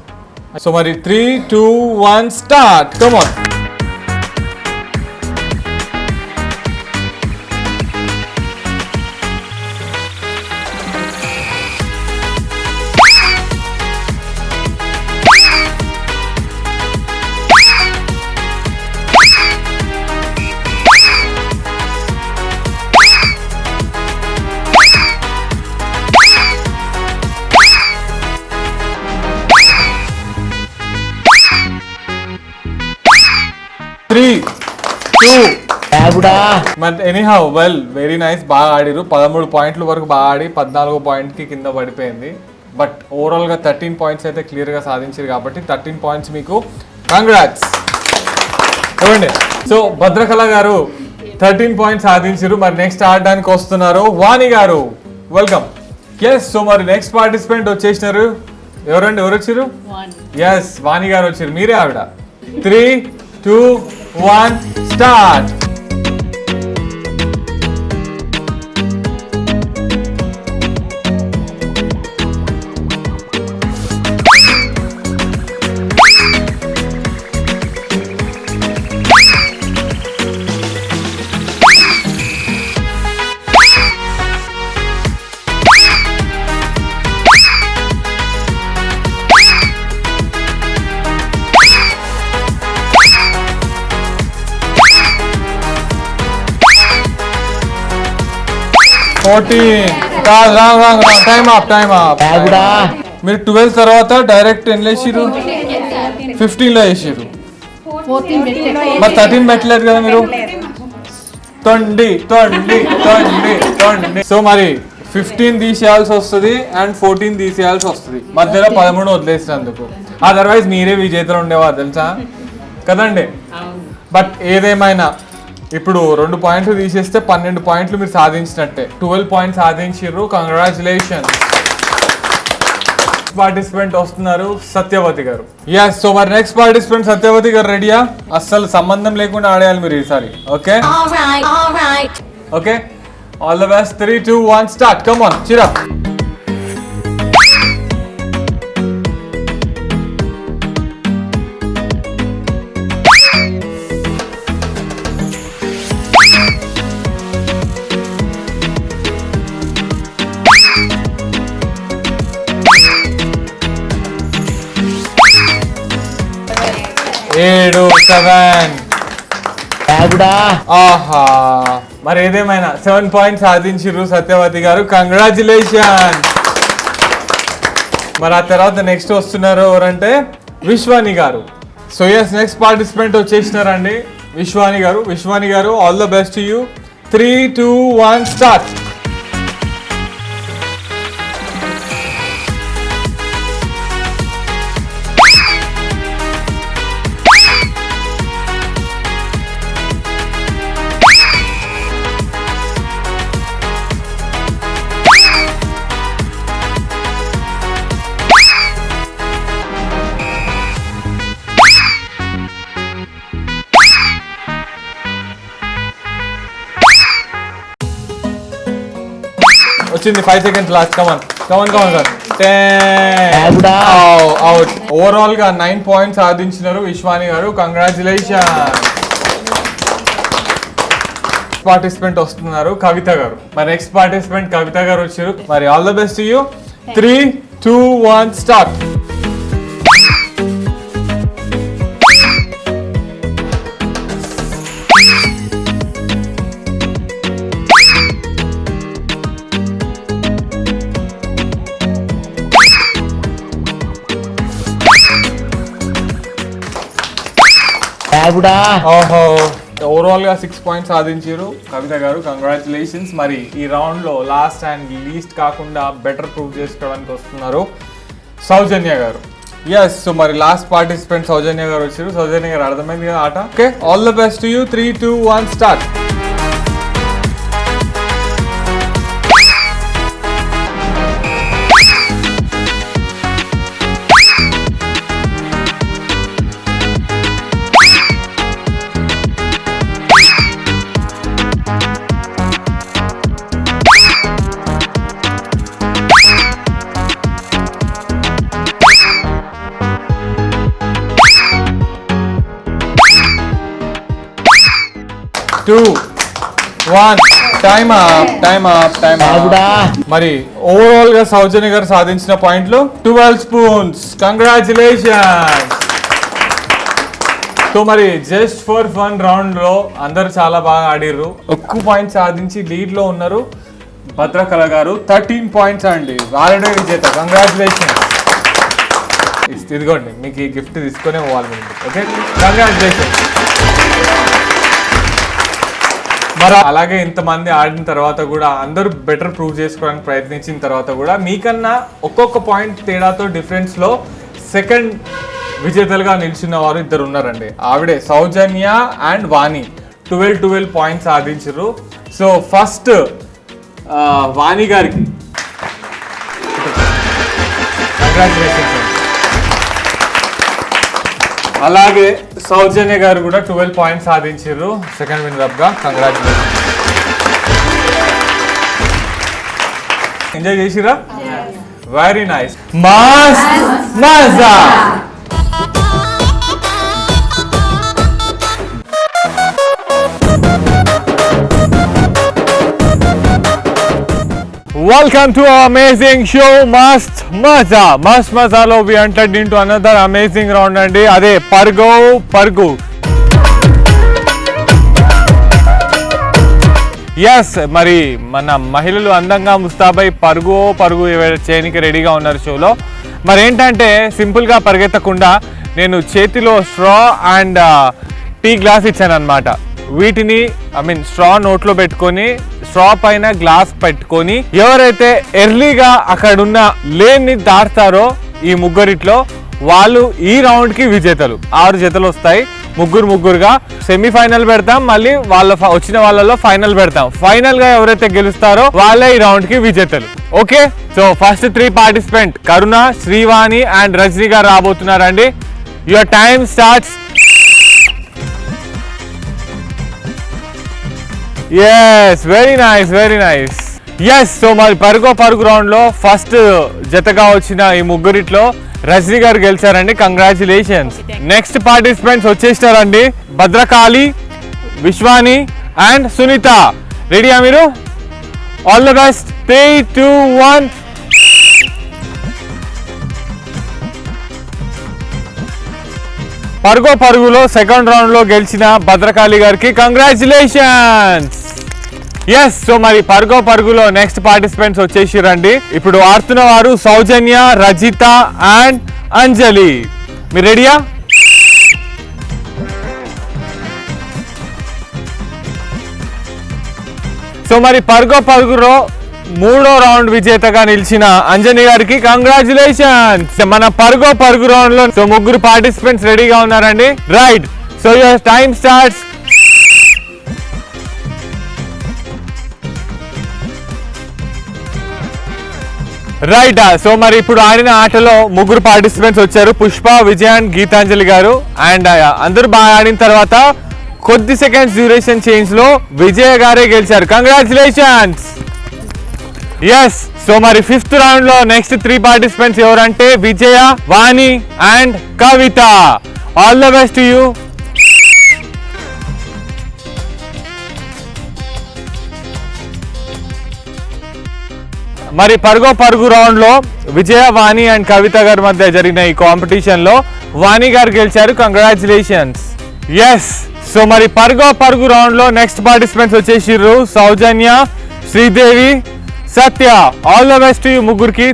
Speaker 1: సో మరి 3, 2, 1 start. Come on. Anyhow well, very nice. బాగా ఆడిరు. 13 పాయింట్ల వరకు బాగా ఆడి 14వ పాయింట్కి కింద పడిపోయింది. బట్ ఓవరాల్గా 13 పాయింట్స్ అయితే క్లియర్గా సాధించారు కాబట్టి 13 పాయింట్స్ మీకు. కంగ్రాట్స్. చూడండి, సో భద్రకళ గారు 13 పాయింట్స్ సాధించారు. మరి నెక్స్ట్ ఆడడానికి వస్తున్నారు వాణి గారు. వెల్కమ్. ఎస్, సో మరి నెక్స్ట్ పార్టిసిపెంట్ వచ్చేసినారు. ఎవరండి, ఎవరు వచ్చారు? ఎస్, వాణి గారు వచ్చారు. మీరే ఆవిడ. 3, 2, 1 స్టార్ట్. Time of. మీరు 12 తర్వాత డైరెక్ట్ ఎన్ని వేసిరు? 15లో వేసిరు. మరి 13 పెట్టలేదు కదా మీరు. 20. సో మరి 15 తీసేయాల్సి వస్తుంది అండ్ 14 తీసేయాల్సి వస్తుంది. మధ్యలో 13 వదిలేసినందుకు. అదర్వైజ్ మీరే విజేతలు ఉండేవారు తెలుసా కదండి. బట్ ఏదేమైనా ఇప్పుడు 2 పాయింట్లు తీసేస్తే 12 పాయింట్లు మీరు సాధించినట్టే. 12 పాయింట్స్ సాధించారు. కంగ్రాచులేషన్. పార్టిసిపెంట్ వస్తున్నారు సత్యవతి గారు. ఎస్, సో మరి నెక్స్ట్ పార్టిసిపెంట్ సత్యవతి గారు రెడీయా? అస్సలు సంబంధం లేకుండా ఆడేయాలి మీరు ఈసారి. Okay okay, all the best. 3, 2, 1 start. Come on, cheer up. ఆహా, మరి ఏదేమైనా 7 పాయింట్స్ సాధించారు సత్యవతి గారు. కంగ్రాచులేషన్. మరి ఆ తర్వాత నెక్స్ట్ వస్తున్నారు ఎవరంటే Vishwani garu. So yes, next participant వచ్చేసినారండి Vishwani garu. Vishwani garu, all the best to you. 3, 2, 1 start. వచ్చింది 5 seconds last. Come on 10. Out. Overall గా 9 పాయింట్స్ సాధించినారు విశ్వాని గారు. కంగ్రాచులేషన్. పార్టిసిపెంట్ వస్తున్నారు కవిత గారు. మరి నెక్స్ట్ పార్టిసిపెంట్ కవిత గారు వచ్చారు. మరి all the best you. 3, 2, 1 start. ఓహో, ఓవరాల్ గా 6 పాయింట్స్ సాధించారు కవిత గారు. కంగ్రాచులేషన్స్. మరి ఈ రౌండ్ లో లాస్ట్ అండ్ లీస్ట్ కాకుండా బెటర్ ప్రూవ్ చేసుకోవడానికి వస్తున్నారు సౌజన్య గారు. ఎస్, సో మరి లాస్ట్ పార్టిసిపెంట్ సౌజన్య గారు వచ్చారు. సౌజన్య గారు, అర్థమైంది కదా ఆట? Okay, all the best to you. 3, 2, 1 start. 2 1 time up. మరి ఓవరాల్ గా సౌజన్య గారు సాధించిన పాయింట్లు 12 స్పూన్స్. కంగ్రాచులేషన్. సో మరి జస్ట్ ఫర్ ఫన్ రౌండ్ లో అందరు చాలా బాగా ఆడిర్రు. ఎక్కువ పాయింట్స్ సాధించి లీడ్ లో ఉన్నారు భద్రకళ గారు. 13 పాయింట్స్ అండి. వాళ్ళడే విజేత. కంగ్రాచులేషన్. ఇదిగోండి మీకు ఈ గిఫ్ట్ తీసుకునే పోవాలి మీరు. Okay, congratulation. మరి అలాగే ఇంతమంది ఆడిన తర్వాత కూడా అందరూ బెటర్ ప్రూవ్ చేసుకోవడానికి ప్రయత్నించిన తర్వాత కూడా మీకన్నా ఒక్కొక్క పాయింట్ తేడాతో డిఫరెన్స్ లో సెకండ్ విజేతలుగా నిలిచిన వారు ఇద్దరు ఉన్నారండి. ఆవిడే సౌజన్య అండ్ వాణి 12 పాయింట్స్ సాధించారు. సో ఫస్ట్ వాణి గారికి కంగ్రాచులేషన్స్. అలాగే సౌజన్య గారు కూడా 12 పాయింట్స్ సాధించారు సెకండ్ విన్నర్ గా. కంగ్రాచులేషన్. ఎంజాయ్ చేసిరా? Very nice. మజా. Welcome to our amazing show Mast Mazalo. We entered into another amazing round and ade Pargu. Yes, మరి మన మహిళలు అందంగా ముస్తాబై పరుగు చేయడానికి రెడీగా ఉన్నారు షోలో. మరి ఏంటంటే సింపుల్గా పరిగెత్తకుండా నేను చేతిలో స్ట్రా అండ్ టీ గ్లాస్ ఇచ్చాను అనమాట. వీటిని స్ట్రా నోట్లో పెట్టుకొని స్ట్రా పైన గ్లాస్ పెట్టుకొని ఎవరైతే ఎర్లీగా అక్కడున్న లేన్ని దాటుతారో ఈ ముగ్గురిట్లో వాళ్ళు ఈ రౌండ్ కి విజేతలు. 6 జతలు వస్తాయి, ముగ్గురుగా సెమీఫైనల్ పెడతాం, మళ్ళీ వచ్చిన వాళ్ళలో ఫైనల్ పెడతాం. ఫైనల్ గా ఎవరైతే గెలుస్తారో వాళ్ళే ఈ రౌండ్ కి విజేతలు. Okay, so first 3 participant Karuna, Srivani and Rajani garu రాబోతున్నారండి. Your time starts. Yes, very nice. Yes, so మరి పరుగు రౌండ్ లో ఫస్ట్ జతగా వచ్చిన ఈ ముగ్గురిట్లో రజనీ గారు గెలిచారండి. కంగ్రాచులేషన్స్. నెక్స్ట్ పార్టిసిపెంట్స్ వచ్చేస్తారండి. భద్రకాళి, విశ్వాని అండ్ సునీత. రెడీయా మీరు? All the best. 3, 2, 1. పరుగులో సెకండ్ రౌండ్ లో గెలిచిన భద్రకాళి గారికి కంగ్రాచులేషన్స్. ఎస్, సో మరి పరుగులో నెక్స్ట్ పార్టిసిపెంట్స్ వచ్చేసిరండి. ఇప్పుడు ఆడుతున్న వారు సౌజన్య, రజిత అండ్ అంజలి. మీరు రెడీయా? సో మరి పరుగులో 3వ రౌండ్ విజేతగా నిలిచిన అంజని గారికి కంగ్రాచులేషన్స్. మన పరుగు రౌండ్ లో సో ముగ్గురు పార్టిసిపెంట్స్ రెడీగా ఉన్నారండి. Right, so your time starts. Right, so మరి ఇప్పుడు ఆడిన ఆటలో ముగ్గురు పార్టిసిపెంట్స్ వచ్చారు. పుష్ప, విజయ్ అండ్ గీతాంజలి గారు. అండ్ అందరూ బాగా ఆడిన తర్వాత కొద్ది సెకండ్స్ డ్యూరేషన్ చేంజ్ లో విజయ్ గారే గెలిచారు. కంగ్రాచులేషన్స్. ఎస్, సో మరి 5th రౌండ్ లో నెక్స్ట్ 3 పార్టిసిపెంట్స్ ఎవరంటే Vijaya, Vani and Kavitha. All the best to you. మరి పరుగు రౌండ్ లో విజయ, వాణి అండ్ కవిత గారి మధ్య జరిగిన ఈ కాంపిటీషన్ లో వాణి గారు గెలిచారు. కంగ్రాచులేషన్స్. ఎస్, సో మరి పరుగు రౌండ్ లో నెక్స్ట్ పార్టిసిపెంట్స్ వచ్చేసిర్రు. Sowjanya, Sridevi, Satya. All the best you ముగ్గురికి.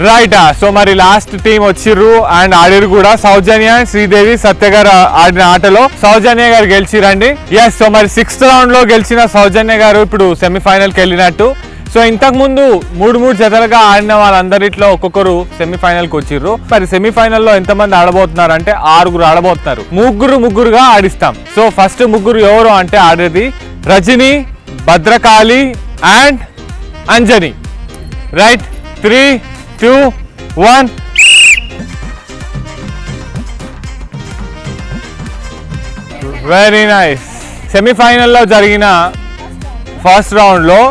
Speaker 1: రైట్, సో మరి లాస్ట్ టీం వచ్చిర్రు అండ్ ఆడిరు కూడా. సౌజన్య, శ్రీదేవి, సత్య గారు ఆడిన ఆటలో సౌజన్య గారు గెలిచిరండి. ఎస్, సో మరి 6th రౌండ్ లో గెలిచిన సౌజన్య గారు ఇప్పుడు సెమీఫైనల్ కి వెళ్ళినట్టు. సో ఇంతకు ముందు 3 జతలుగా ఆడిన వాళ్ళందరిలో ఒక్కొక్కరు సెమీఫైనల్ కి వచ్చిర్రు. మరి సెమీఫైనల్ లో ఎంతమంది ఆడబోతున్నారంటే 6 ఆడబోతున్నారు. ముగ్గురుగా ఆడిస్తాం. సో ఫస్ట్ ముగ్గురు ఎవరు అంటే ఆడేది Rajani, Bhadrakali and Anjani. Right, 3, 2, 1. Very nice. సెమీఫైనల్లో జరిగిన ఫస్ట్ రౌండ్ లో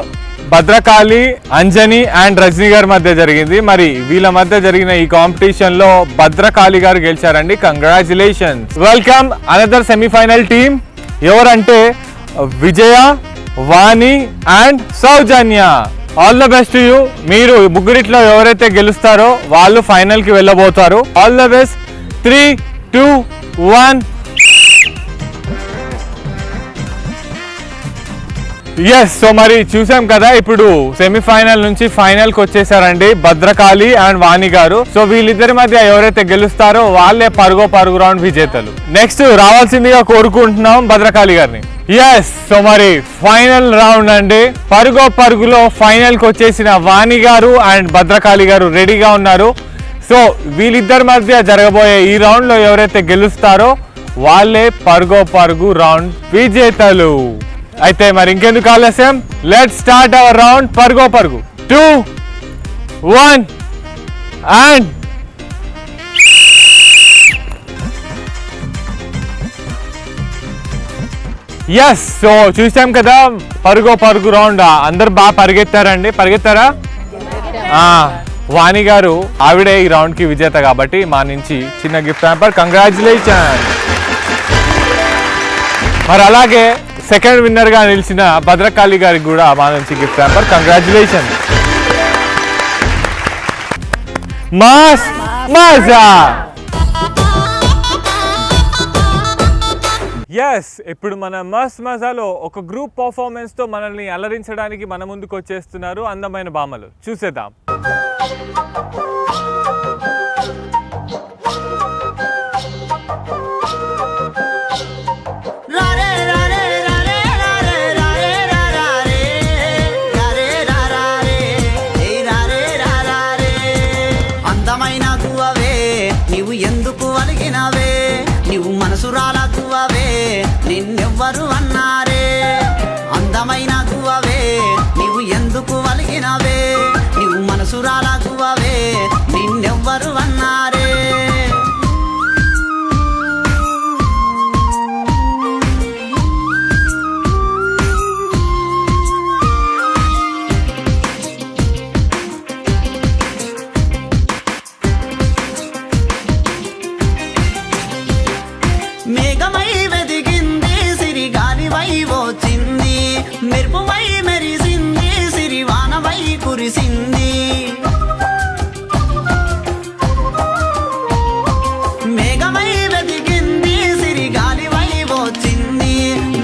Speaker 1: భద్రకాళి, అంజని అండ్ రజనీ గారి మధ్య జరిగింది. మరి వీళ్ళ మధ్య జరిగిన ఈ కాంపిటీషన్ లో భద్రకాళి గారు గెలిచారండి. Congratulations. Welcome another semifinal team. ఎవరంటే Vijaya, Vani and Sowjanya. All the best you. మీరు ముగ్గురిట్లో ఎవరైతే గెలుస్తారో వాళ్ళు ఫైనల్ కి వెళ్ళబోతారు. All the best. 3, 2, 1. Yes. So మరి చూసాం కదా, ఇప్పుడు సెమీఫైనల్ నుంచి ఫైనల్ కి వచ్చేసారండి భద్రకాళి అండ్ వాణి గారు. సో వీళ్ళిద్దరి మధ్య ఎవరైతే గెలుస్తారో వాళ్ళే పరుగు రౌండ్ విజేతలు. నెక్స్ట్ రావాల్సిందిగా కోరుకుంటున్నాం భద్రకాళి గారిని. ఎస్. సో మరి ఫైనల్ రౌండ్ అండి. పరుగులో ఫైనల్ కి వచ్చేసిన వాణి గారు అండ్ భద్రకాళి గారు రెడీగా ఉన్నారు. సో వీళ్ళిద్దరి మధ్య జరగబోయే ఈ రౌండ్ లో ఎవరైతే గెలుస్తారో వాళ్ళే పరుగు రౌండ్ విజేతలు. అయితే మరి ఇంకెందుకు ఆలస్యం, లెట్స్ స్టార్ట్ అవర్ రౌండ్. పరుగు 2, 1 అండ్ ఎస్. సో చూసాం కదా పరుగు రౌండ్. అందరు బాగా పరిగెత్తారా? వాణి గారు ఆవిడే ఈ రౌండ్ కి విజేత కాబట్టి మా నుంచి చిన్న గిఫ్ట్ హ్యాంపర్. కంగ్రాచులేషన్. మరి అలాగే సెకండ్ విన్నర్ గా నిలిచిన భద్రకాళి గారికి కూడా మా నుంచి గిఫ్ట్ హ్యాంపర్. కంగ్రాచులేషన్. మజా. ఎస్. ఇప్పుడు మన మజాలో ఒక గ్రూప్ పర్ఫార్మెన్స్ తో మనల్ని అలరించడానికి మన ముందుకు వచ్చేస్తున్నారు అందమైన భామలు. చూసేద్దాం.
Speaker 5: నీవు ఎందుకు అలిగినవే, నీవు మనసురాల గువ్వవే, నిన్నెవ్వరు అన్నారే. అందమైన గువ్వవే, నీవు ఎందుకు అలిగినవే, నీవు మనసురాల గువ్వవే, నిన్నెవ్వరు అన్నారే. మేఘమై వెదిగింది, సిరిగాలివై వచ్చింది, మెరుపువై మెరిసింది, సిరివానవై కురిసింది. మేఘమై వెదిగింది, సిరిగాలివై వచ్చింది,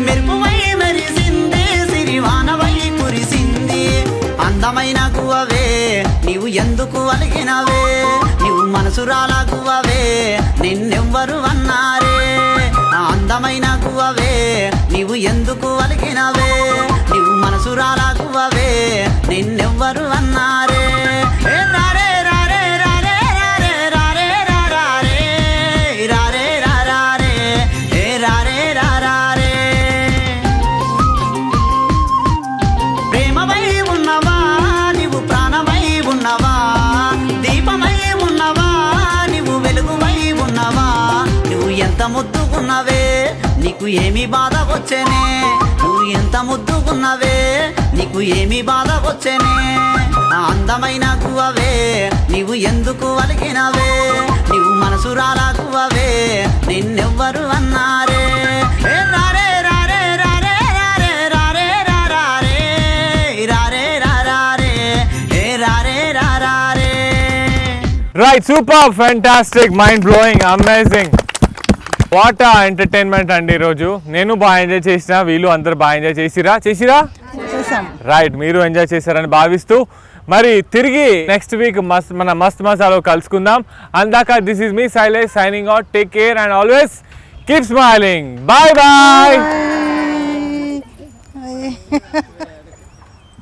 Speaker 5: మెరుపువై మెరిసింది, సిరివానవై కురిసింది. అందమైన గువ్వవే, నీవు ఎందుకు అలిగినవే, నీవు మనసురాల గువ్వవే, నిన్నెవ్వరు అన్నారే. అందమైన గువ్వవే, నీవు ఎందుకు అలిగినవే, నీవు మనసురాల గువ్వవే, నిన్నెవ్వరు అన్నారే. ప్రేమమై ఉన్నవా, నీవు ప్రాణమై ఉన్నవా, దీపమై ఉన్నవా, నీవు వెలుగుమై ఉన్నవా, నువ్వు ఎంత ముద్దుకున్నవే, నీకు ఏమి బాధ వచ్చేనే, నువ్వు ఎంత ముద్దుకున్నవే, నీకు ఏమి బాధ వచ్చేనే. అందమైన గువ్వవే, నీవు ఎందుకు అలిగినవే, నీవు మనసురాల గువ్వవే, నిన్నెవ్వరు అన్నారే.
Speaker 1: Right. Super, fantastic, mind blowing, amazing. What entertainment అండి ఈరోజు. నేను బాగా ఎంజాయ్ చేసిన, వీళ్ళు అందరు బాగా ఎంజాయ్ చేసిరా? రైట్. మీరు ఎంజాయ్ చేశారని భావిస్తూ మరి తిరిగి నెక్స్ట్ వీక్ మన మస్త్ మజాలో కలుసుకుందాం. అందాక this is me Shailesh signing out. Take care and always keep smiling. Bye bye.